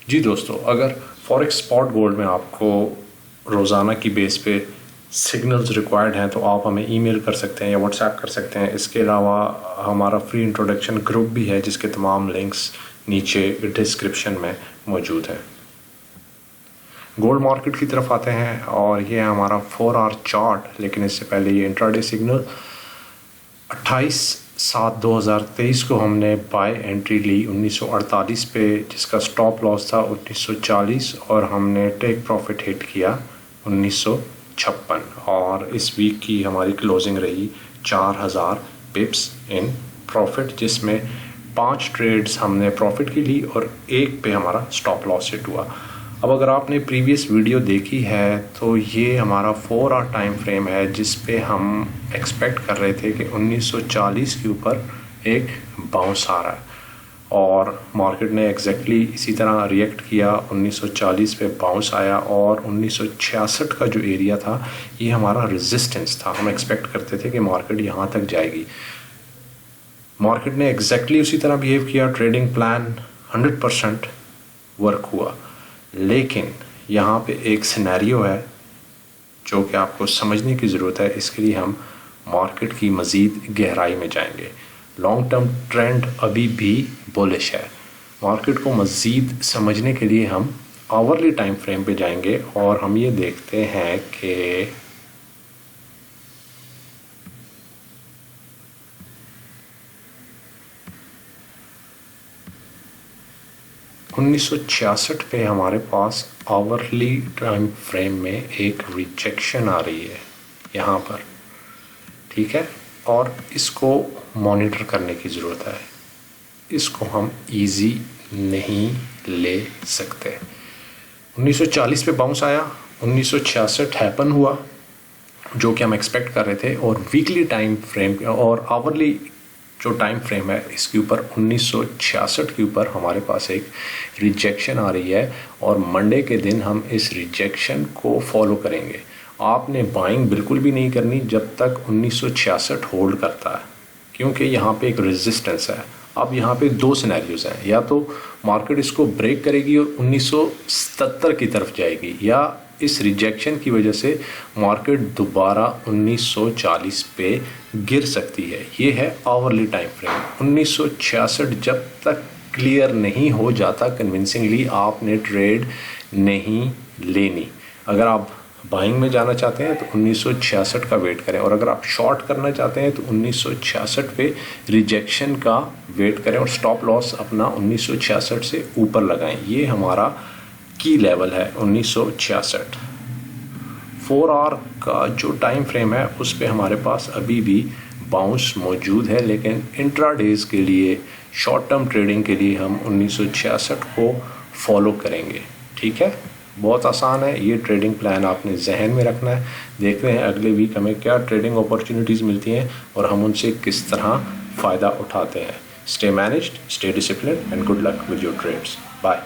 जी दोस्तों, अगर forex spot gold में आपको रोज़ाना की बेस पे सिग्नल्स रिक्वायर्ड हैं तो आप हमें ईमेल कर सकते हैं या व्हाट्सएप कर सकते हैं। इसके अलावा हमारा फ्री इंट्रोडक्शन ग्रुप भी है जिसके तमाम लिंक्स नीचे डिस्क्रिप्शन में मौजूद हैं। गोल्ड मार्केट की तरफ आते हैं और ये है हमारा 4 आवर चार्ट, लेकिन इससे पहले ये इंट्राडे सिग्नल 28/7/2023 को हमने बाय एंट्री ली 1948 पे, जिसका स्टॉप लॉस था 1940 और हमने टेक प्रॉफिट हिट किया 1956 और इस वीक की हमारी क्लोजिंग रही 4000 पिप्स इन प्रॉफिट, जिसमें 5 ट्रेड्स हमने प्रॉफिट की ली और एक पे हमारा स्टॉप लॉस हिट हुआ। अब अगर आपने प्रीवियस वीडियो देखी है तो ये हमारा 4 आवर टाइम फ्रेम है जिस पे हम एक्सपेक्ट कर रहे थे कि 1940 के ऊपर एक बाउंस आ रहा है और मार्केट ने एग्जैक्टली इसी तरह रिएक्ट किया। 1940 पे बाउंस आया और 1966 का जो एरिया था ये हमारा रेजिस्टेंस था। हम एक्सपेक्ट करते थे कि मार्केट यहाँ तक जाएगी। मार्केट ने एग्जैक्टली उसी तरह बिहेव किया। ट्रेडिंग प्लान 100% वर्क हुआ, लेकिन यहाँ पे एक सिनेरियो है जो कि आपको समझने की ज़रूरत है। इसके लिए हम मार्केट की मज़ीद गहराई में जाएंगे। लॉन्ग टर्म ट्रेंड अभी भी बुलिश है। मार्केट को मज़ीद समझने के लिए हम आवरली टाइम फ्रेम पे जाएंगे और हम ये देखते हैं कि $1966 पे हमारे पास आवरली टाइम फ्रेम में एक रिजेक्शन आ रही है यहाँ पर, ठीक है, और इसको मॉनिटर करने की ज़रूरत है। इसको हम इजी नहीं ले सकते। 1940 पे बाउंस आया, 1966 हैपन हुआ जो कि हम एक्सपेक्ट कर रहे थे और वीकली टाइम फ्रेम और आवरली जो टाइम फ्रेम है इसके ऊपर 1966 के ऊपर हमारे पास एक रिजेक्शन आ रही है और मंडे के दिन हम इस रिजेक्शन को फॉलो करेंगे। आपने बाइंग बिल्कुल भी नहीं करनी जब तक 1966 होल्ड करता है, क्योंकि यहाँ पे एक रेजिस्टेंस है। अब यहाँ पे 2 सिनेरियोज हैं, या तो मार्केट इसको ब्रेक करेगी और 1977 की तरफ जाएगी, या इस रिजेक्शन की वजह से मार्केट दोबारा 1940 पे गिर सकती है। ये है आवरली टाइम फ्रेम। 1966 जब तक क्लियर नहीं हो जाता कन्विंसिंगली, आपने ट्रेड नहीं लेनी। अगर आप बाइंग में जाना चाहते हैं तो 1966 का वेट करें, और अगर आप शॉर्ट करना चाहते हैं तो 1966 पे रिजेक्शन का वेट करें और स्टॉप लॉस अपना 1966 से ऊपर लगाएं। ये हमारा की लेवल है 1966। 4 आवर का जो टाइम फ्रेम है उस पे हमारे पास अभी भी बाउंस मौजूद है, लेकिन इंट्राडेज के लिए, शॉर्ट टर्म ट्रेडिंग के लिए हम 1966 को फॉलो करेंगे। ठीक है, बहुत आसान है। ये ट्रेडिंग प्लान आपने जहन में रखना है। देखते हैं अगले वीक हमें क्या ट्रेडिंग अपॉर्चुनिटीज़ मिलती हैं और हम उनसे किस तरह फ़ायदा उठाते हैं। Stay managed, stay discipline and good luck with your trades. Bye.